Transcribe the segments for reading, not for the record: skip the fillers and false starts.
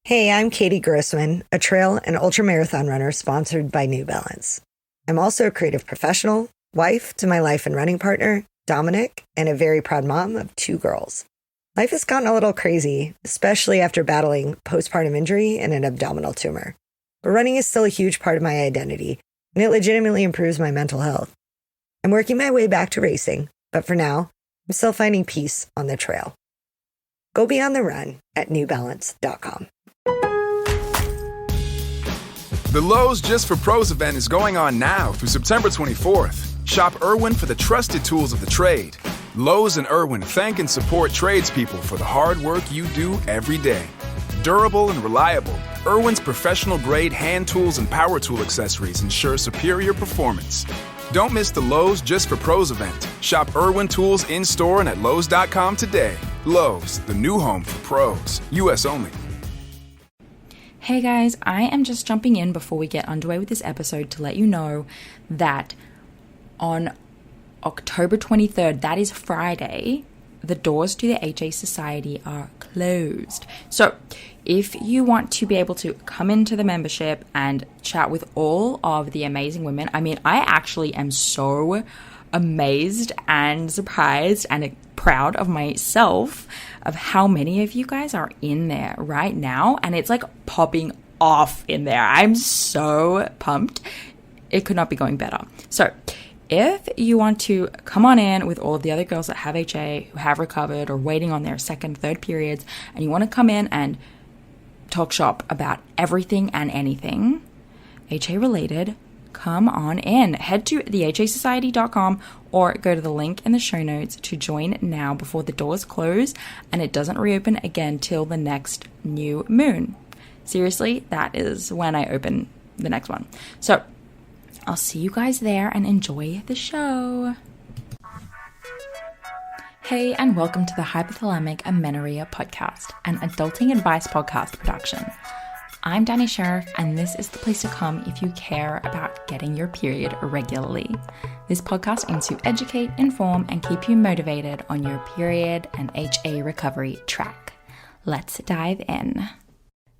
Hey, I'm Katie Grossman, a trail and ultramarathon runner sponsored by New Balance. I'm also a creative professional, wife to my life and running partner, Dominic, and a very proud mom of 2 girls. Life has gotten a little crazy, especially after battling postpartum injury and an abdominal tumor. But running is still a huge part of my identity, and it legitimately improves my mental health. I'm working my way back to racing, but for now, I'm still finding peace on the trail. Go be on the run at newbalance.com. The Lowe's Just for Pros event is going on now through September 24th. Shop Irwin for the trusted tools of the trade. Lowe's and Irwin thank and support tradespeople for the hard work you do every day. Durable and reliable, Irwin's professional-grade hand tools and power tool accessories ensure superior performance. Don't miss the Lowe's Just for Pros event. Shop Irwin tools in-store and at Lowe's.com today. Lowe's, the new home for pros. U.S. only. Hey guys, I am just jumping in before we get underway with this episode to let you know that on October 23rd, that is Friday, the doors to the HA Society are closed. So if you want to be able to come into the membership and chat with all of the amazing women, I actually am so amazed and surprised and proud of myself of how many of you guys are in there right now, and it's like popping off in there. I'm so pumped. It could not be going better. So if you want to come on in with all of the other girls that have HA, who have recovered or waiting on their second, third periods, and you want to come in and talk shop about everything and anything HA related, come on in. Head to thehasociety.com or go to the link in the show notes to join now before the doors close and it doesn't reopen again till the next new moon. Seriously, that is when I open the next one. So I'll see you guys there and enjoy the show. Hey, and welcome to the Hypothalamic Amenorrhea Podcast, an adulting advice podcast production. I'm Danny Sheriff, and this is the place to come if you care about getting your period regularly. This podcast aims to educate, inform, and keep you motivated on your period and HA recovery track. Let's dive in.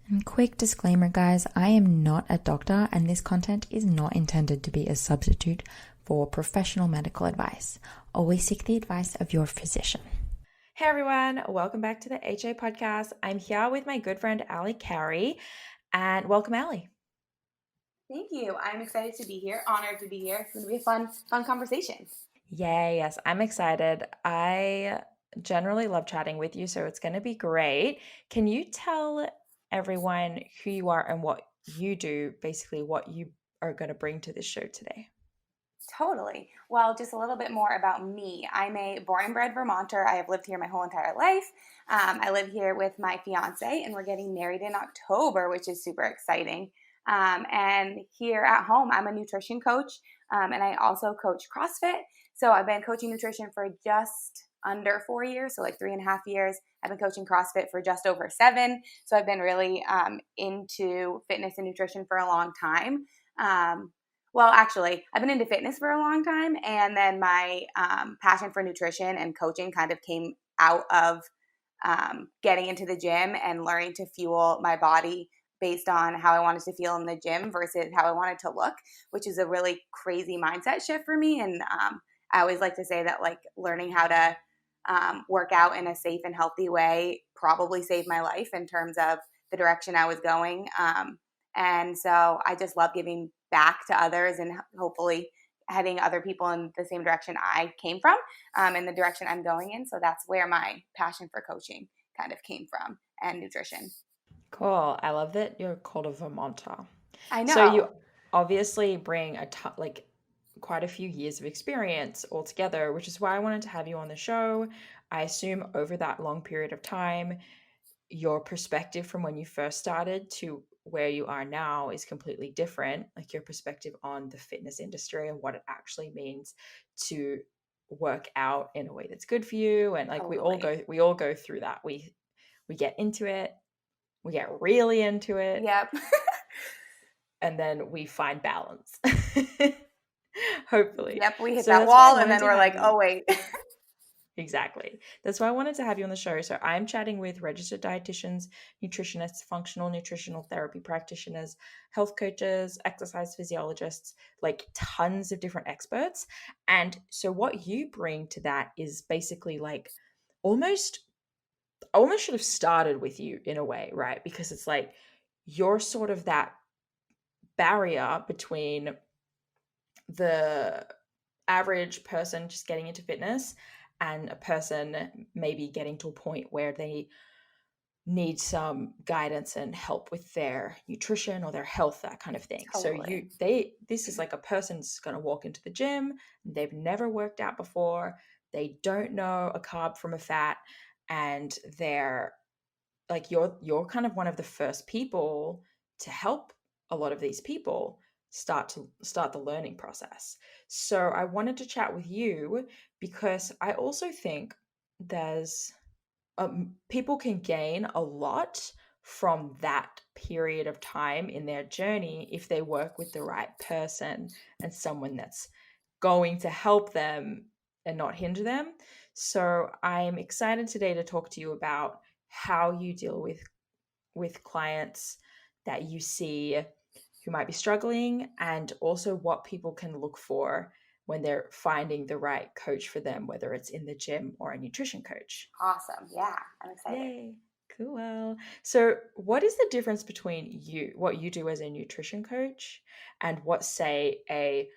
And quick disclaimer, guys, I am not a doctor, and this content is not intended to be a substitute for professional medical advice. Always seek the advice of your physician. Hey everyone, welcome back to the HA Podcast. I'm here with my good friend Ali Carey. And welcome, Allie. Thank you. I'm excited to be here. Honored to be here. It's going to be a fun conversation. Yay, yes, I'm excited. I generally love chatting with you, so it's going to be great. Can you tell everyone who you are and what you do, basically what you are going to bring to this show today? Totally. Well, just a little bit more about me. I'm a born and bred Vermonter. I have lived here my whole entire life. I live here with my fiance, and we're getting married in October, which is super exciting. And here at home, I'm a nutrition coach, and I also coach CrossFit. So I've been coaching nutrition for just under 4 years, so like 3.5 years. I've been coaching CrossFit for just over 7. So I've been really into fitness and nutrition for a long time. Well, actually, I've been into fitness for a long time, and then my passion for nutrition and coaching kind of came out of getting into the gym and learning to fuel my body based on how I wanted to feel in the gym versus how I wanted to look, which is a really crazy mindset shift for me. And I always like to say that like learning how to work out in a safe and healthy way probably saved my life in terms of the direction I was going. And so I just love giving back to others and hopefully heading other people in the same direction I came from, in the direction I'm going in. So that's where my passion for coaching kind of came from, and nutrition. Cool. I love that you're called a Vermonter. I know. So you obviously bring quite a few years of experience altogether, which is why I wanted to have you on the show. I assume over that long period of time, your perspective from when you first started to where you are now is completely different. Like your perspective on the fitness industry and what it actually means to work out in a way that's good for you. And like Totally. we all go through that. We get into it. We get really into it. Yep. And then we find balance. Hopefully. Yep. We hit So that that's why I wall and wanted then to we're have like, you. oh, wait. Exactly. That's why I wanted to have you on the show. So I'm chatting with registered dietitians, nutritionists, functional nutritional therapy practitioners, health coaches, exercise physiologists, like tons of different experts. And so what you bring to that is basically like almost, I almost should have started with you in a way, right? Because it's like you're sort of that barrier between the average person just getting into fitness and a person maybe getting to a point where they need some guidance and help with their nutrition or their health, that kind of thing. So Totally. this is like a person's going to walk into the gym, they've never worked out before, they don't know a carb from a fat, and they're like you're kind of one of the first people to help a lot of these people start the learning process. So I wanted to chat with you because I also think there's people can gain a lot from that period of time in their journey if they work with the right person and someone that's going to help them and not hinder them. So I'm excited today to talk to you about how you deal with clients that you see who might be struggling, and also what people can look for when they're finding the right coach for them, whether it's in the gym or a nutrition coach. Awesome. Yeah, I'm excited. Yay. Cool. So what is the difference between what you do as a nutrition coach, and what, say, a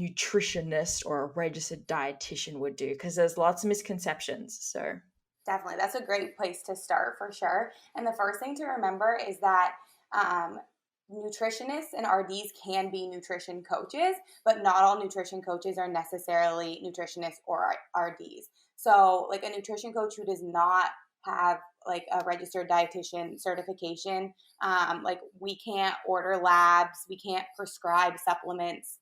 nutritionist or a registered dietitian would do? Because there's lots of misconceptions. So Definitely. That's a great place to start for sure. And the first thing to remember is that nutritionists and RDs can be nutrition coaches, but not all nutrition coaches are necessarily nutritionists or RDs. So like a nutrition coach who does not have like a registered dietitian certification, like we can't order labs, we can't prescribe supplements.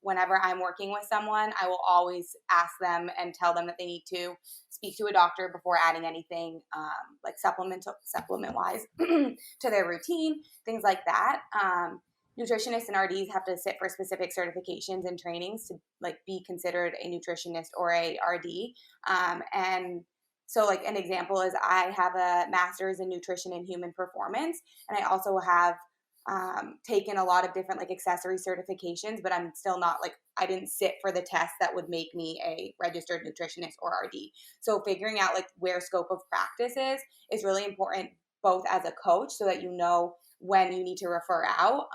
Whenever I'm working with someone, I will always ask them and tell them that they need to speak to a doctor before adding anything like supplement wise to their routine, things like that. Nutritionists and RDs have to sit for specific certifications and trainings to like be considered a nutritionist or a RD. And so like an example is I have a master's in nutrition and human performance, and I also have taken a lot of different like accessory certifications, but I'm still not like, I didn't sit for the test that would make me a registered nutritionist or RD. So figuring out like where scope of practice is really important, both as a coach so that you know when you need to refer out,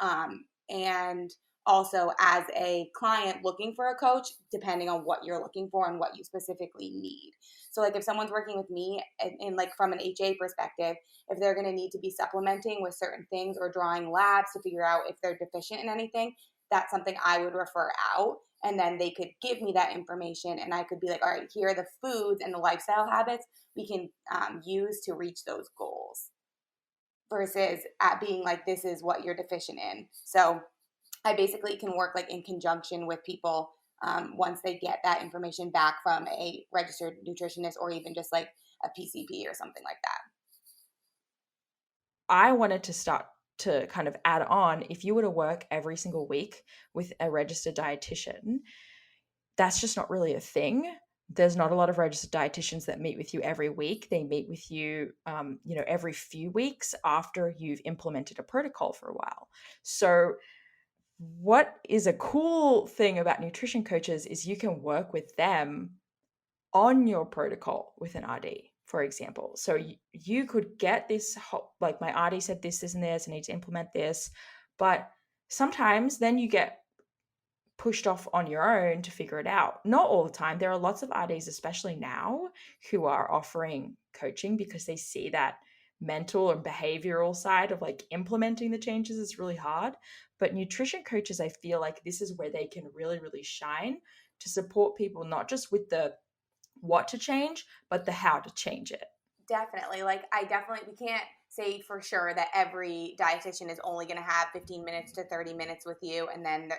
and also as a client looking for a coach, depending on what you're looking for and what you specifically need. So like if someone's working with me in like from an HA perspective, if they're going to need to be supplementing with certain things or drawing labs to figure out if they're deficient in anything, that's something I would refer out. And then they could give me that information and I could be like, all right, here are the foods and the lifestyle habits we can use to reach those goals, versus at being like, this is what you're deficient in. So I basically can work like in conjunction with people once they get that information back from a registered nutritionist or even just like a PCP or something like that. I wanted to start to kind of add on, if you were to work every single week with a registered dietitian, that's just not really a thing. There's not a lot of registered dietitians that meet with you every week. They meet with you, every few weeks after you've implemented a protocol for a while. So what is a cool thing about nutrition coaches is you can work with them on your protocol with an RD, for example. So you could get this, like my RD said this, and this, I need to implement this. But sometimes then you get pushed off on your own to figure it out. Not all the time. There are lots of RDs, especially now, who are offering coaching because they see that mental and behavioral side of like implementing the changes is really hard. But nutrition coaches, I feel like this is where they can really, really shine to support people, not just with the what to change, but the how to change it. Definitely. Like we can't say for sure that every dietitian is only going to have 15 minutes to 30 minutes with you. And then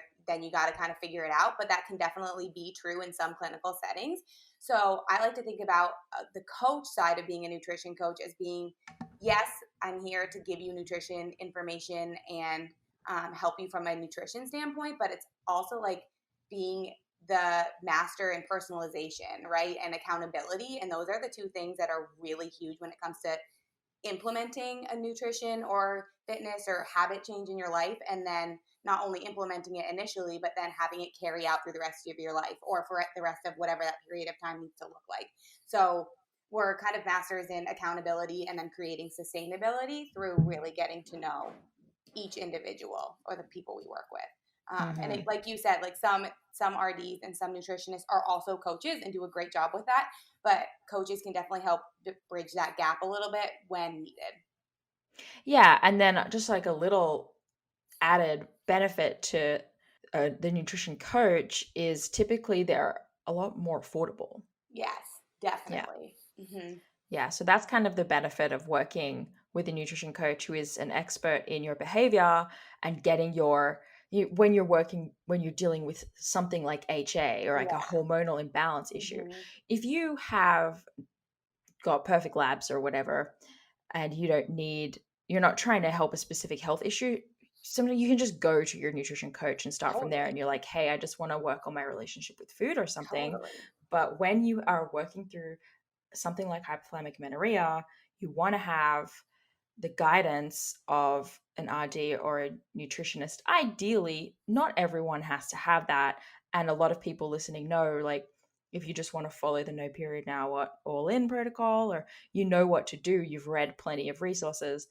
you got to kind of figure it out. But that can definitely be true in some clinical settings. So I like to think about the coach side of being a nutrition coach as being, yes, I'm here to give you nutrition information and help you from a nutrition standpoint, but it's also like being the master in personalization, right? And accountability. And those are the two things that are really huge when it comes to implementing a nutrition or fitness or habit change in your life, and then not only implementing it initially, but then having it carry out through the rest of your life or for the rest of whatever that period of time needs to look like. So we're kind of masters in accountability and then creating sustainability through really getting to know each individual or the people we work with. And it, like you said, like some RDs and some nutritionists are also coaches and do a great job with that. But coaches can definitely help bridge that gap a little bit when needed. Yeah. And then just like a little added benefit to the nutrition coach is typically they're a lot more affordable. Yes, definitely. Yeah. Mm-hmm. Yeah. So that's kind of the benefit of working with a nutrition coach who is an expert in your behavior and getting when you're dealing with something like HA or like a hormonal imbalance issue. Mm-hmm. If you have got perfect labs or whatever, and you're not trying to help a specific health issue, sometimes you can just go to your nutrition coach and start from there. And you're like, hey, I just want to work on my relationship with food or something. Totally. But when you are working through something like hypothalamic amenorrhea, you want to have the guidance of an RD or a nutritionist. Ideally, not everyone has to have that. And a lot of people listening know, like, if you just want to follow the no period now or all in protocol, or you know what to do, you've read plenty of resources,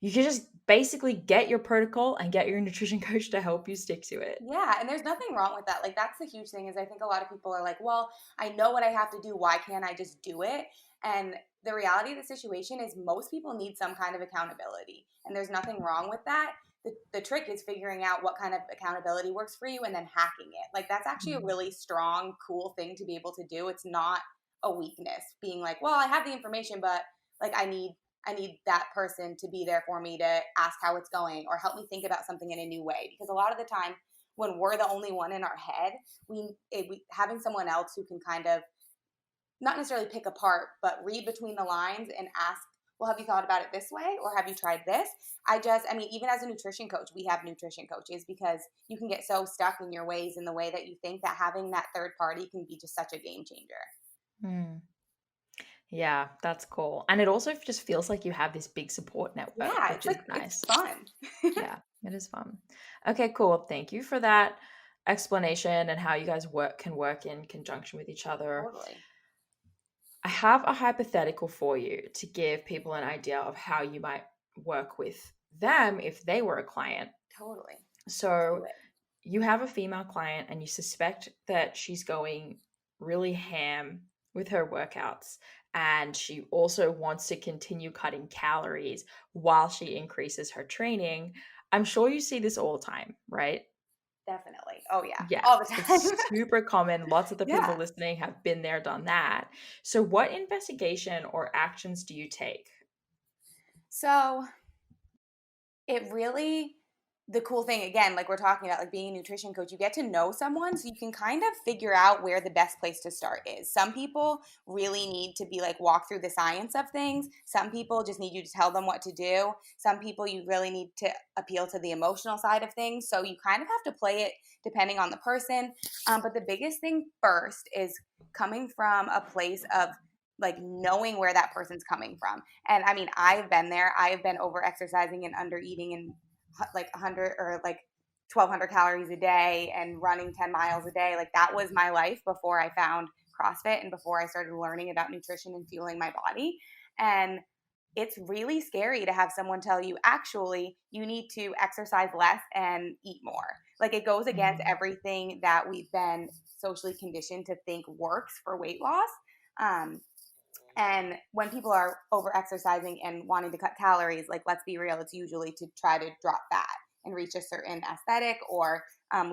you can just basically get your protocol and get your nutrition coach to help you stick to it. Yeah, and there's nothing wrong with that. Like, that's the huge thing is I think a lot of people are like, well, I know what I have to do. Why can't I just do it? And the reality of the situation is most people need some kind of accountability, and there's nothing wrong with that. The trick is figuring out what kind of accountability works for you and then hacking it. Like, that's actually a really strong, cool thing to be able to do. It's not a weakness being like, well, I have the information, but like I need that person to be there for me to ask how it's going or help me think about something in a new way. Because a lot of the time when we're the only one in our head, having someone else who can kind of not necessarily pick apart, but read between the lines and ask, well, have you thought about it this way? Or have you tried this? Even as a nutrition coach, we have nutrition coaches because you can get so stuck in your ways in the way that you think that having that third party can be just such a game changer. Yeah, that's cool. And it also just feels like you have this big support network, which is nice. It's fun. Yeah, it is fun. Okay, cool. Thank you for that explanation and how you guys can work in conjunction with each other. Totally. I have a hypothetical for you to give people an idea of how you might work with them if they were a client. Totally. So you have a female client and you suspect that she's going really ham with her workouts, and she also wants to continue cutting calories while she increases her training. I'm sure you see this all the time, right? Definitely. Oh, yeah. Yeah. All the time. It's super common. Lots of the people listening have been there, done that. So what investigation or actions do you take? So the cool thing, again, like we're talking about, like being a nutrition coach, you get to know someone so you can kind of figure out where the best place to start is. Some people really need to be like walk through the science of things. Some people just need you to tell them what to do. Some people you really need to appeal to the emotional side of things. So you kind of have to play it depending on the person. But the biggest thing first is coming from a place of like knowing where that person's coming from. And I mean, I've been there. I've been over exercising and under eating and like 100 or like 1,200 calories a day and running 10 miles a day. Like that was my life before I found CrossFit and before I started learning about nutrition and fueling my body. And it's really scary to have someone tell you, actually, you need to exercise less and eat more. Like it goes against everything that we've been socially conditioned to think works for weight loss. And when people are over exercising and wanting to cut calories, like let's be real, it's usually to try to drop fat and reach a certain aesthetic or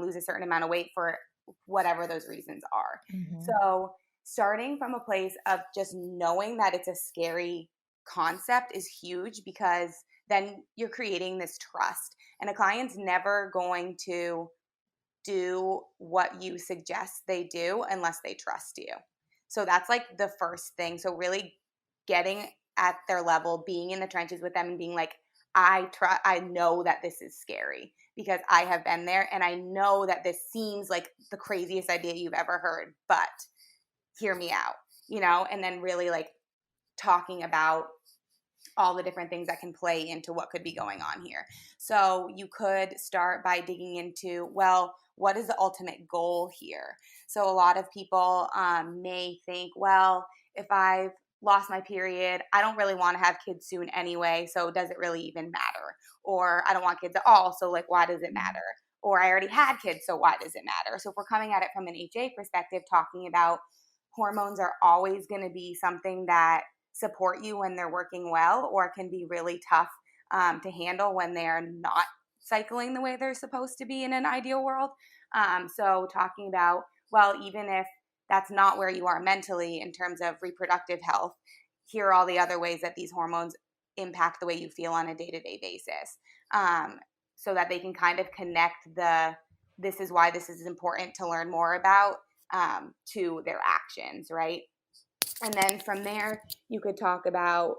lose a certain amount of weight for whatever those reasons are. So starting from a place of just knowing that it's a scary concept is huge, because then you're creating this trust, and a client's never going to do what you suggest they do unless they trust you. So that's like the first thing. So really getting at their level, being in the trenches with them and being like, I know that this is scary because I have been there, and I know that this seems like the craziest idea you've ever heard, but hear me out, and then really like talking about all the different things that can play into what could be going on here. So you could start by digging into, well, what is the ultimate goal here? So a lot of people may think, well, if I've lost my period, I don't really want to have kids soon anyway, so does it really even matter? Or I don't want kids at all, so like, why does it matter? Or I already had kids, so why does it matter? So if we're coming at it from an HA perspective, talking about hormones are always going to be something that support you when they're working well, or can be really tough to handle when they're not cycling the way they're supposed to be in an ideal world. So talking about, well, even if that's not where you are mentally in terms of reproductive health, here are all the other ways that these hormones impact the way you feel on a day-to-day basis, so that they can kind of connect this is why this is important to learn more about to their actions, right? And then from there, you could talk about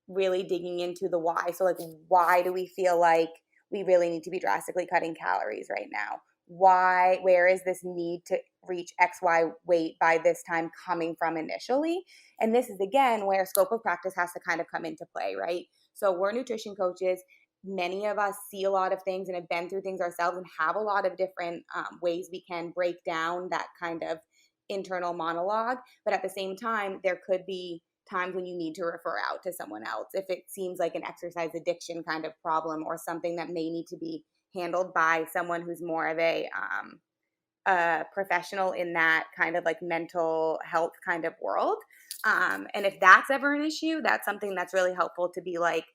really digging into the why. So like, why do we feel like we really need to be drastically cutting calories right now? Why, where is this need to reach XY weight by this time coming from initially? And this is, again, where scope of practice has to kind of come into play, right? So we're nutrition coaches. Many of us see a lot of things and have been through things ourselves and have a lot of different ways we can break down that kind of internal monologue. But at the same time, there could be times when you need to refer out to someone else if it seems like an exercise addiction kind of problem, or something that may need to be handled by someone who's more of a professional in that kind of like mental health kind of world. And if that's ever an issue, that's something that's really helpful to be like,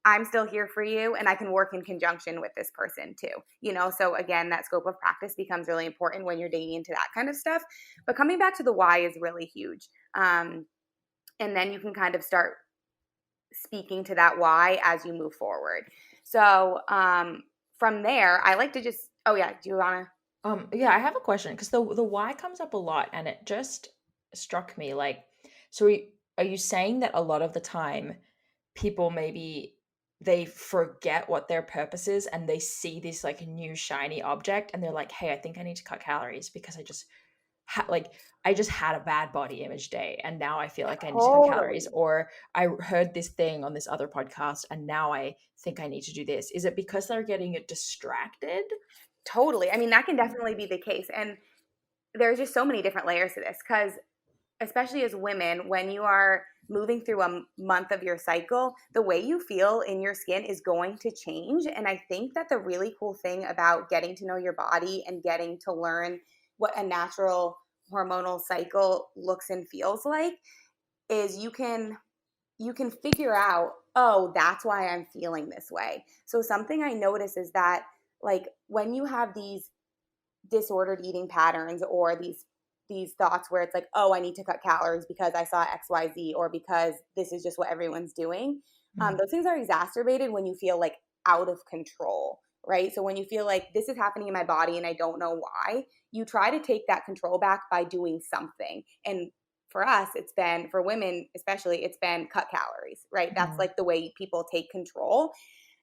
I'm still here for you, and I can work in conjunction with this person too. So again, that scope of practice becomes really important when you're digging into that kind of stuff. But coming back to the why is really huge. And then you can kind of start speaking to that why as you move forward. So from there, I like to just, do you want to? Yeah, I have a question, because the why comes up a lot, and it just struck me. Like, so are you saying that a lot of the time people maybe they forget what their purpose is, and they see this like new shiny object, and they're like, hey, I think I need to cut calories because I just had a bad body image day, and now I feel like I need to cut calories, or I heard this thing on this other podcast and now I think I need to do this? Is it because they're getting distracted? Totally. I mean, that can definitely be the case. And there's just so many different layers to this, because especially as women, when you are moving through a month of your cycle, the way you feel in your skin is going to change. And I think that the really cool thing about getting to know your body and getting to learn what a natural hormonal cycle looks and feels like is you can figure out, oh, that's why I'm feeling this way. So something I notice is that, like, when you have these disordered eating patterns, or these thoughts where it's like, oh, I need to cut calories because I saw XYZ, or because this is just what everyone's doing. Those things are exacerbated when you feel like out of control, right? So when you feel like this is happening in my body and I don't know why, you try to take that control back by doing something. And for us, for women especially, it's been cut calories, right? That's like the way people take control.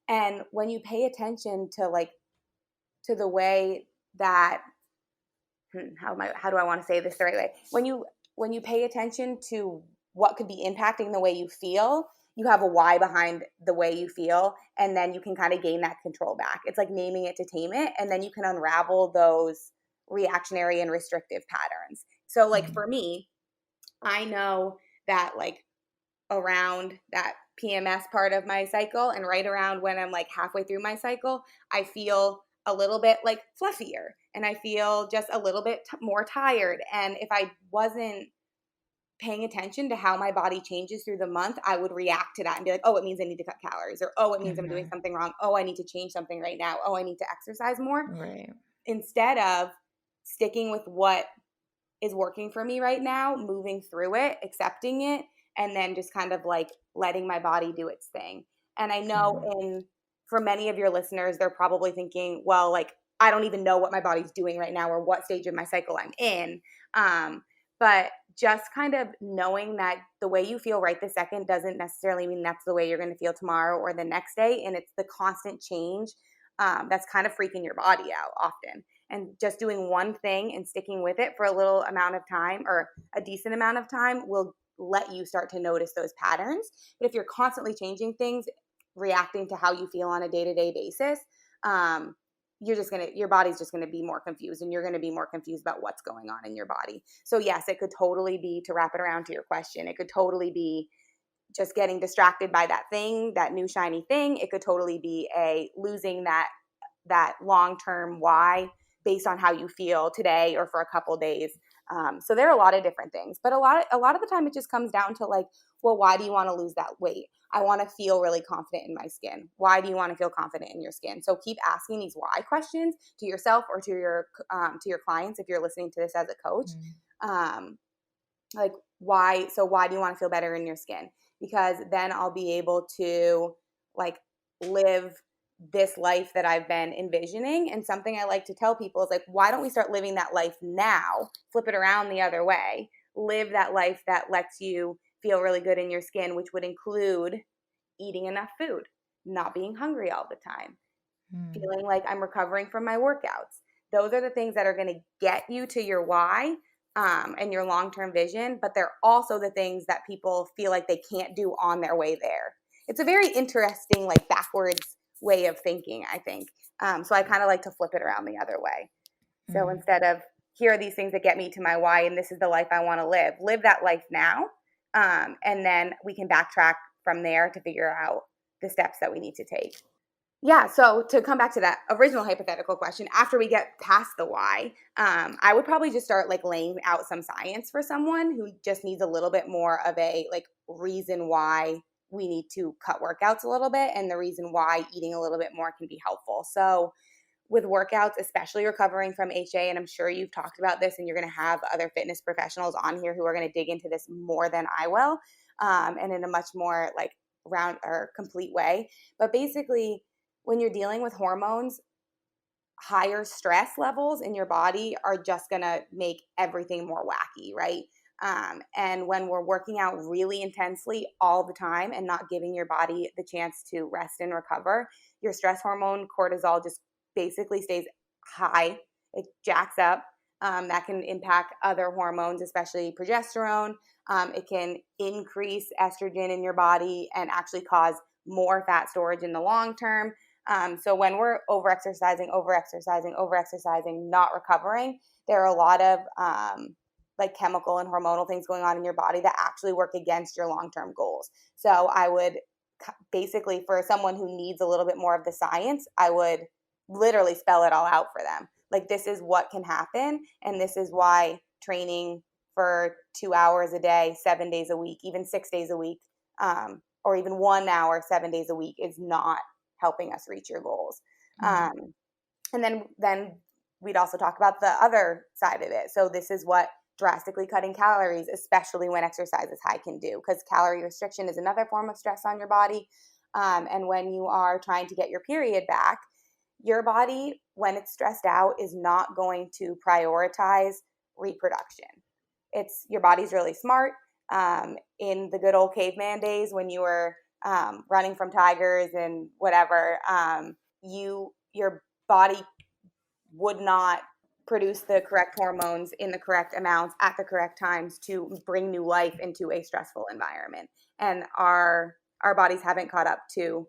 And when you pay attention to the way that, how do I want to say this the right way? When you pay attention to what could be impacting the way you feel, you have a why behind the way you feel, and then you can kind of gain that control back. It's like naming it to tame it, and then you can unravel those reactionary and restrictive patterns. So like for me, I know that like around that PMS part of my cycle, and right around when I'm like halfway through my cycle, I feel a little bit like fluffier, and I feel just a little bit more tired. And if I wasn't paying attention to how my body changes through the month, I would react to that and be like, oh, it means I need to cut calories, or oh, it means I'm doing something wrong. Oh, I need to change something right now. Oh, I need to exercise more. Right. Instead of sticking with what is working for me right now, moving through it, accepting it, and then just kind of like letting my body do its thing. And I know for many of your listeners, they're probably thinking, well, like, I don't even know what my body's doing right now or what stage of my cycle I'm in. But just kind of knowing that the way you feel right this second doesn't necessarily mean that's the way you're going to feel tomorrow or the next day. And it's the constant change that's kind of freaking your body out often. And just doing one thing and sticking with it for a little amount of time or a decent amount of time will let you start to notice those patterns. But if you're constantly changing things, reacting to how you feel on a day-to-day basis, your body's just gonna be more confused, and you're gonna be more confused about what's going on in your body. So yes, it could totally be, to wrap it around to your question, it could totally be just getting distracted by that thing, that new shiny thing. It could totally be losing that long-term why based on how you feel today or for a couple days. So there are a lot of different things, but a lot of the time it just comes down to like, well, why do you want to lose that weight? I want to feel really confident in my skin. Why do you want to feel confident in your skin? So keep asking these why questions to yourself or to your clients if you're listening to this as a coach. Like why? So why do you want to feel better in your skin? Because then I'll be able to like live this life that I've been envisioning. And something I like to tell people is like, why don't we start living that life now? Flip it around the other way. Live that life that lets you feel really good in your skin, which would include eating enough food, not being hungry all the time, feeling like I'm recovering from my workouts. Those are the things that are going to get you to your why and your long-term vision, but they're also the things that people feel like they can't do on their way there. It's a very interesting, like backwards way of thinking, I think. So I kind of like to flip it around the other way. So instead of, here are these things that get me to my why, and this is the life I want to live that life now. And then we can backtrack from there to figure out the steps that we need to take. Yeah, so to come back to that original hypothetical question, after we get past the why, I would probably just start like laying out some science for someone who just needs a little bit more of a like reason why we need to cut workouts a little bit, and the reason why eating a little bit more can be helpful. So with workouts, especially recovering from HA, and I'm sure you've talked about this and you're going to have other fitness professionals on here who are going to dig into this more than I will, and in a much more like round or complete way. But basically, when you're dealing with hormones, higher stress levels in your body are just going to make everything more wacky, right? And when we're working out really intensely all the time and not giving your body the chance to rest and recover, your stress hormone cortisol just basically stays high. It jacks up. That can impact other hormones, especially progesterone. It can increase estrogen in your body and actually cause more fat storage in the long term. So when we're overexercising, not recovering, there are a lot of like chemical and hormonal things going on in your body that actually work against your long-term goals. So I would basically, for someone who needs a little bit more of the science, I would literally spell it all out for them. Like, this is what can happen, and this is why training for 2 hours a day, 7 days a week, even 6 days a week, or even 1 hour, 7 days a week is not helping us reach your goals. And then we'd also talk about the other side of it. So this is what drastically cutting calories, especially when exercise is high, can do, because calorie restriction is another form of stress on your body. And when you are trying to get your period back, your body, when it's stressed out, is not going to prioritize reproduction. Your body's really smart. In the good old caveman days when you were running from tigers and whatever, your body would not produce the correct hormones in the correct amounts at the correct times to bring new life into a stressful environment. And our bodies haven't caught up to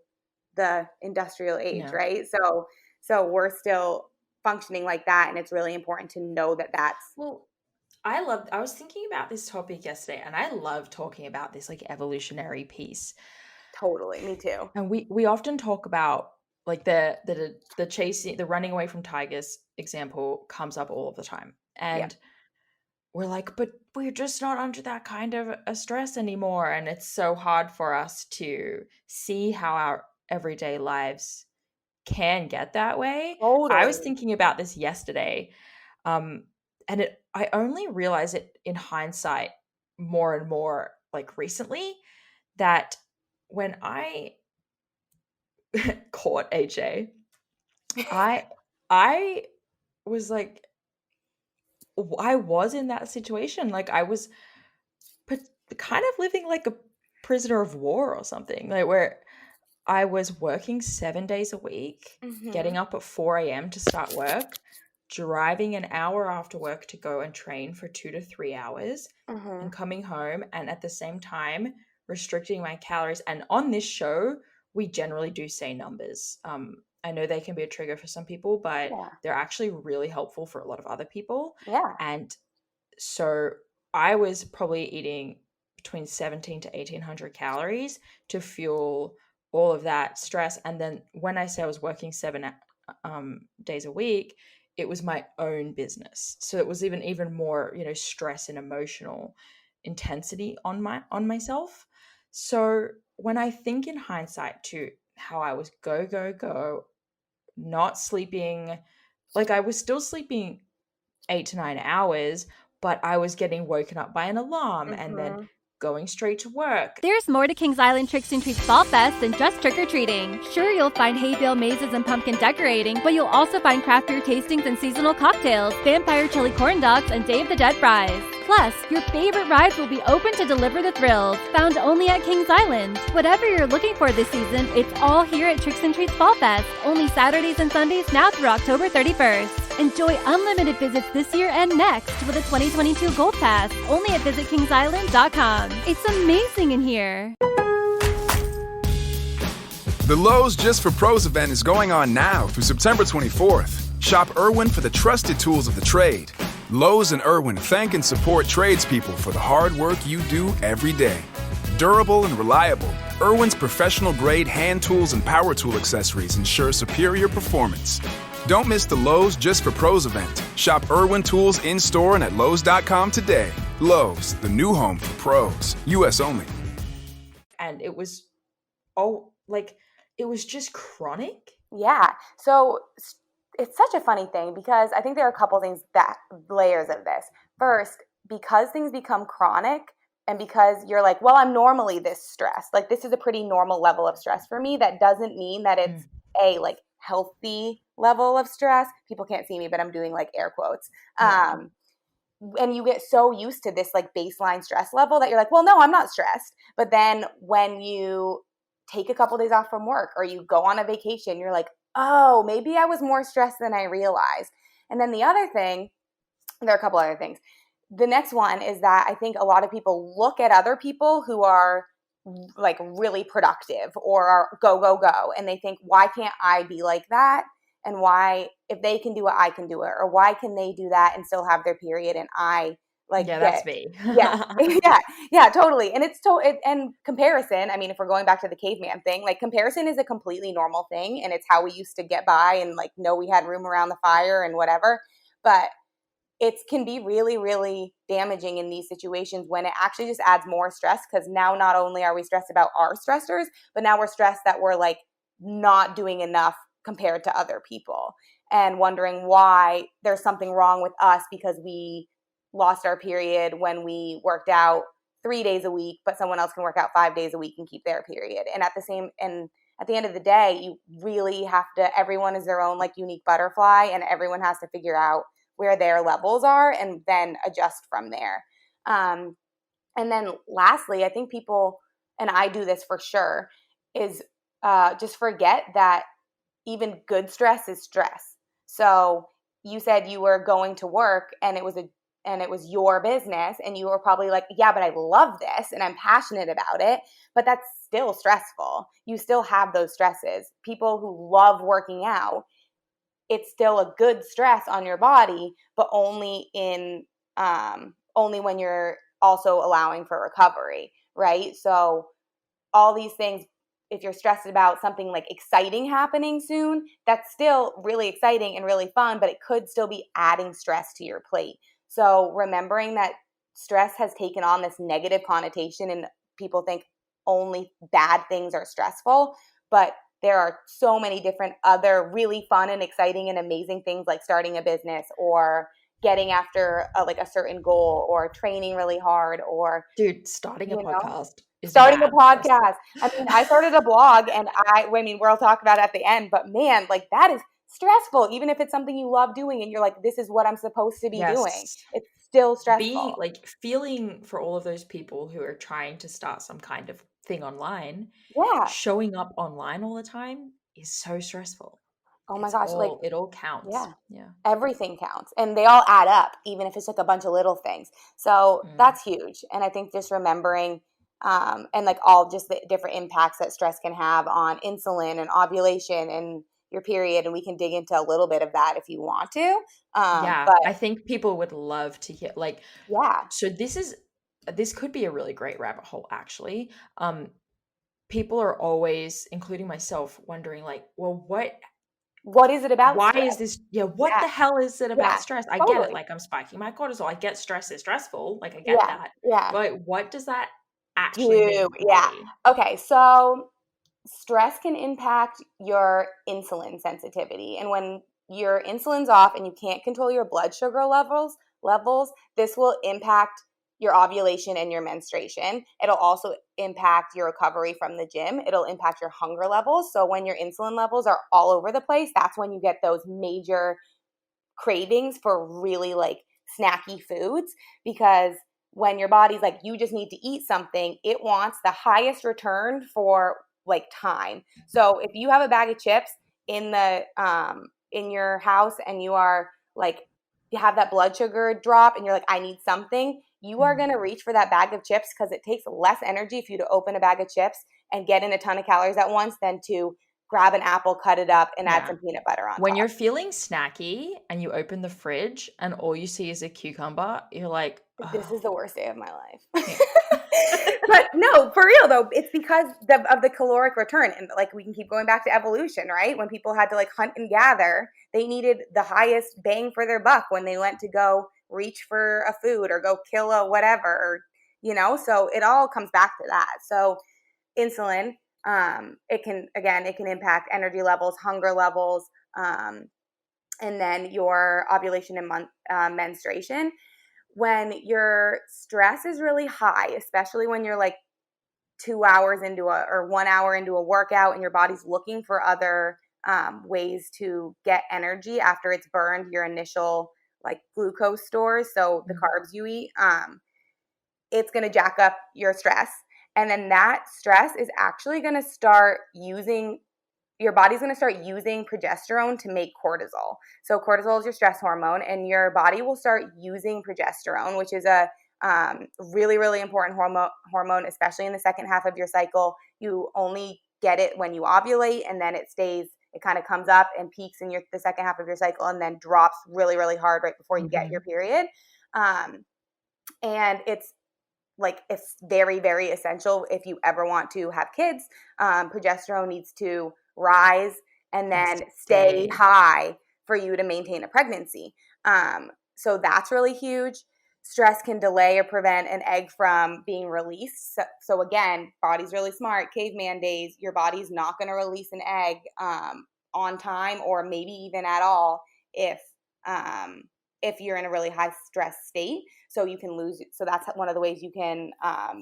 the industrial age, right? So we're still functioning like that, and it's really important to know that that's... Well, I was thinking about this topic yesterday, and I love talking about this like evolutionary piece. Totally, me too. And we often talk about like the chasing, the running away from tigers example comes up all of the time. And we're like, but we're just not under that kind of a stress anymore. And it's so hard for us to see how our everyday lives can get that way. Totally. I was thinking about this yesterday. And I only realize it in hindsight more and more like recently, that when I caught HA, I was like, I was in that situation. Like I was kind of living like a prisoner of war or something, like where I was working 7 days a week, getting up at 4 a.m. to start work, driving an hour after work to go and train for 2 to 3 hours, and coming home, and at the same time restricting my calories. And on this show, we generally do say numbers. I know they can be a trigger for some people, but they're actually really helpful for a lot of other people. Yeah. And so I was probably eating between 17 to 1800 calories to fuel all of that stress. And then when I say I was working 7 days a week, it was my own business. So it was even more, stress and emotional intensity on myself. So when I think in hindsight to how I was go, not sleeping, like I was still sleeping 8 to 9 hours, but I was getting woken up by an alarm and then going straight to work. There's more to Kings Island Tricks and Treats Fall Fest than just trick-or-treating. Sure, you'll find hay bale mazes and pumpkin decorating, but you'll also find craft beer tastings and seasonal cocktails, vampire chili corn dogs, and Day of the Dead fries. Plus, your favorite rides will be open to deliver the thrills, found only at Kings Island. Whatever you're looking for this season, it's all here at Tricks and Treats Fall Fest, only Saturdays and Sundays now through October 31st. Enjoy unlimited visits this year and next with a 2022 Gold Pass, only at visitkingsisland.com. It's amazing in here. The Lowe's Just for Pros event is going on now through September 24th. Shop Irwin for the trusted tools of the trade. Lowe's and Irwin thank and support tradespeople for the hard work you do every day. Durable and reliable, Irwin's professional-grade hand tools and power tool accessories ensure superior performance. Don't miss the Lowe's Just for Pros event. Shop Irwin tools in-store and at Lowe's.com today. Lowe's, the new home for pros. U.S. only. And it was, it was just chronic. Yeah. So it's such a funny thing because I think there are a couple things layers of this. First, because things become chronic and because you're like, well, I'm normally this stressed. Like this is a pretty normal level of stress for me. That doesn't mean that it's a healthy level of stress. People can't see me, but I'm doing air quotes. And you get so used to this baseline stress level that you're like, well, no, I'm not stressed. But then when you take a couple days off from work or you go on a vacation, you're like, oh, maybe I was more stressed than I realized. And then the other thing, there are a couple other things. The next one is that I think a lot of people look at other people who are really productive or are go, and they think, why can't I be like that? And why, if they can do it, I can do it. Or why can they do that and still have their period and I that's me. yeah, totally. And and comparison, I mean, if we're going back to the caveman thing, comparison is a completely normal thing. And it's how we used to get by and know we had room around the fire and whatever. But it can be really, really damaging in these situations when it actually just adds more stress. Because now not only are we stressed about our stressors, but now we're stressed that we're not doing enough compared to other people and wondering why there's something wrong with us because we lost our period when we worked out 3 days a week, but someone else can work out 5 days a week and keep their period. And at the end of the day, you really have to, everyone is their own unique butterfly and everyone has to figure out where their levels are and then adjust from there. And then lastly, I think people, and I do this for sure, is just forget that even good stress is stress. So you said you were going to work and it was your business and you were probably like, yeah, but I love this and I'm passionate about it, but that's still stressful. You still have those stresses. People who love working out, it's still a good stress on your body, but only when you're also allowing for recovery, right? So all these things, if you're stressed about something exciting happening soon, that's still really exciting and really fun, but it could still be adding stress to your plate. So remembering that stress has taken on this negative connotation and people think only bad things are stressful, but there are so many different other really fun and exciting and amazing things like starting a business or getting after a certain goal or training really hard or starting a podcast. Starting a podcast. I mean, I started a blog and we'll talk about it at the end, but man, stressful, even if it's something you love doing and you're like, this is what I'm supposed to be doing. Yes. It's still stressful. Feeling for all of those people who are trying to start some kind of thing online, Yeah. showing up online all the time is so stressful. Oh my gosh, it all counts. Yeah. Everything counts, and they all add up, even if it's like a bunch of little things. So that's huge. And I think just remembering, and like all just the different impacts that stress can have on insulin and ovulation and your period. And we can dig into a little bit of that if you want to. But I think people would love to hear, like, so this could be a really great rabbit hole, actually. People are always, including myself, wondering like, well, what is it about why stress? is this what the hell is it about stress? I totally. get it, like I'm spiking my cortisol, I get stress is stressful, like I get that, but what does that actually mean? Okay, so stress can impact your insulin sensitivity, and when your insulin's off and you can't control your blood sugar levels, this will impact your ovulation and your menstruation. It'll also impact your recovery from the gym. It'll impact your hunger levels. So when your insulin levels are all over the place, that's when you get those major cravings for really like snacky foods, because when your body's like, you just need to eat something, it wants the highest return for like time. So if you have a bag of chips in the in your house and you are like, you have that blood sugar drop and you're like, I need something, you are going to reach for that bag of chips, because it takes less energy for you to open a bag of chips and get in a ton of calories at once than to grab an apple, cut it up, and add some peanut butter on when top. You're feeling snacky and you open the fridge and all you see is a cucumber, you're like, this is the worst day of my life. But no, for real though, it's because of the caloric return. And like, we can keep going back to evolution, right? When people had to like hunt and gather, they needed the highest bang for their buck when they went to go reach for a food or go kill a whatever, or, you know, so it all comes back to that. So insulin, it can impact energy levels, hunger levels, and then your ovulation and menstruation. When your stress is really high, especially when you're like 2 hours into or 1 hour into a workout and your body's looking for other ways to get energy after it's burned your initial like glucose stores, so the carbs you eat, it's going to jack up your stress. And then that stress is actually going to start using, your body's going to start using progesterone to make cortisol. So cortisol is your stress hormone, and your body will start using progesterone, which is a really, really important hormone, especially in the second half of your cycle. You only get it when you ovulate, and then it kind of comes up and peaks in the second half of your cycle and then drops really, really hard right before you get your period. And it's very, very essential if you ever want to have kids. Progesterone needs to rise and then stay high for you to maintain a pregnancy. So that's really huge. Stress can delay or prevent an egg from being released. So again, body's really smart. Caveman days, your body's not going to release an egg on time, or maybe even at all, if you're in a really high stress state. So you can lose. So that's one of the ways you can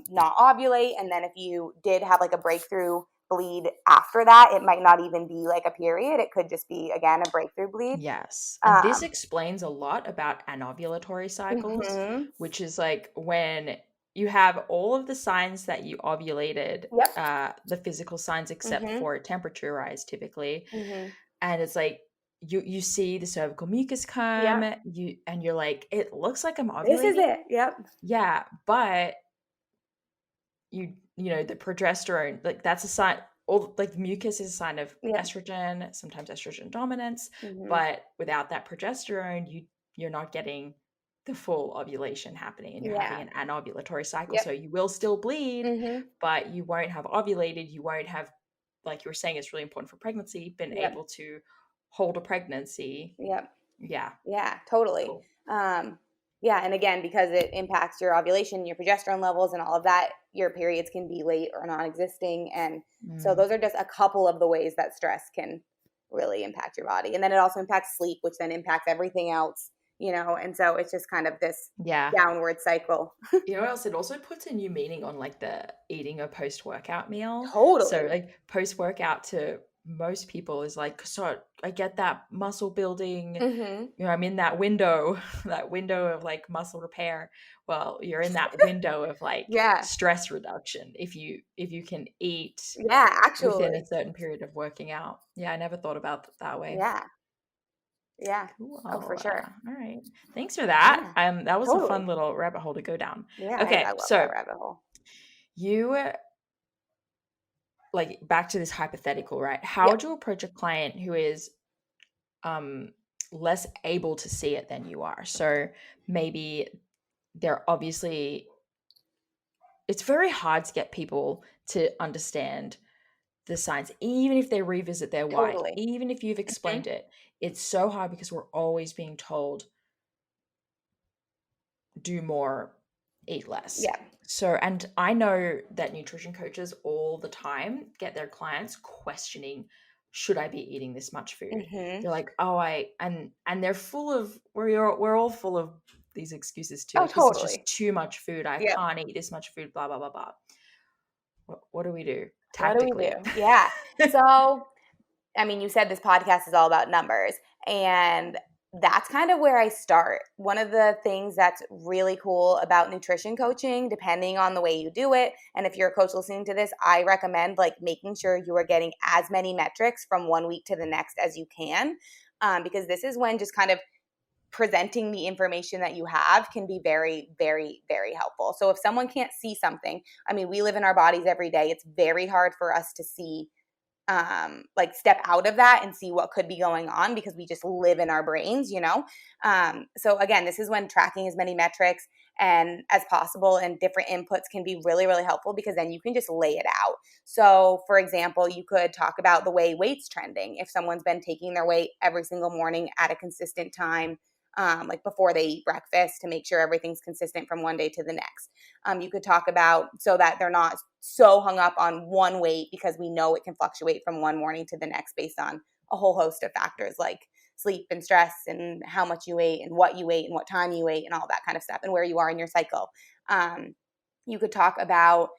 not ovulate. And then if you did have like a breakthrough bleed after that, it might not even be like a period. It could just be, again, a breakthrough bleed. Yes. And this explains a lot about anovulatory cycles, which is like when you have all of the signs that you ovulated, the physical signs except for temperature rise typically. And it's like, you see the cervical mucus come, and you're like, it looks like I'm ovulating. This is it. Yeah, but you know, the progesterone, like that's a sign. Like mucus is a sign of estrogen, sometimes estrogen dominance. But without that progesterone, you're not getting the full ovulation happening, and you're having an anovulatory cycle. So you will still bleed, but you won't have ovulated. You won't have, like you were saying, it's really important for pregnancy, been able to hold a pregnancy. Yeah, totally. Cool. And again, because it impacts your ovulation, your progesterone levels, and all of that, your periods can be late or non-existing. And so those are just a couple of the ways that stress can really impact your body. And then it also impacts sleep, which then impacts everything else, you know. And so it's just kind of this downward cycle. You know what else? It also puts a new meaning on like the eating a post-workout meal. Totally. So like post-workout to most people is like, so I get that muscle building, Mm-hmm. I'm in that window, that window of like muscle repair. Well, you're in that window of like Yeah. stress reduction if you can eat Yeah, within actually. a certain period of working out. Yeah, I never thought about it that way. Yeah. Yeah. Cool. Oh, for sure. All right. Thanks for that. Yeah. That was a fun Totally. little rabbit hole to go down. Yeah, Okay, I love so that rabbit hole. you like back to this hypothetical, right? How Yep. would you approach a client who is less able to see it than you are? So maybe they're obviously, it's very hard to get people to understand the science, even if they revisit their why, Totally. even if you've explained it. It's so hard because we're always being told do more, eat less. Yeah. So, and I know that nutrition coaches all the time get their clients questioning, should I be eating this much food? Mm-hmm. They're like, oh, and they're full of, we're all full of these excuses too. Oh, Like, this is totally. just too much food. I Yeah. can't eat this much food, blah, blah, blah, blah. What do we do What do we tactically? do? Yeah. So, I mean, you said this podcast is all about numbers, and that's kind of where I start. One of the things that's really cool about nutrition coaching, depending on the way you do it, and if you're a coach listening to this, I recommend like making sure you are getting as many metrics from one week to the next as you can, because this is when just kind of presenting the information that you have can be very, very, very helpful. So if someone can't see something, I mean, we live in our bodies every day. It's very hard for us to see like step out of that and see what could be going on because we just live in our brains, you know? So again, this is when tracking as many metrics and as possible and different inputs can be really, really helpful because then you can just lay it out. So for example, you could talk about the way weight's trending. If someone's been taking their weight every single morning at a consistent time, like before they eat breakfast to make sure everything's consistent from one day to the next. You could talk about so that they're not so hung up on one weight because we know it can fluctuate from one morning to the next based on a whole host of factors like sleep and stress and how much you ate and what time you ate and all that kind of stuff and where you are in your cycle. You could talk about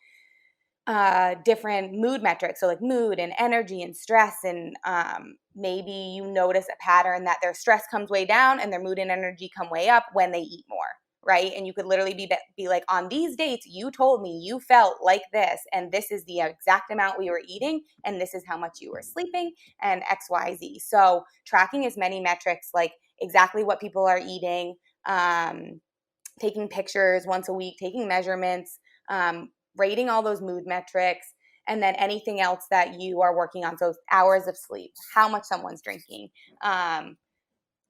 different mood metrics, so like mood and energy and stress, and maybe you notice a pattern that their stress comes way down and their mood and energy come way up when they eat more, right? And you could literally be like, on these dates, you told me you felt like this, and this is the exact amount we were eating, and this is how much you were sleeping, and X, Y, Z. So tracking as many metrics, like exactly what people are eating, taking pictures once a week, taking measurements, rating all those mood metrics, and then anything else that you are working on. So hours of sleep, how much someone's drinking,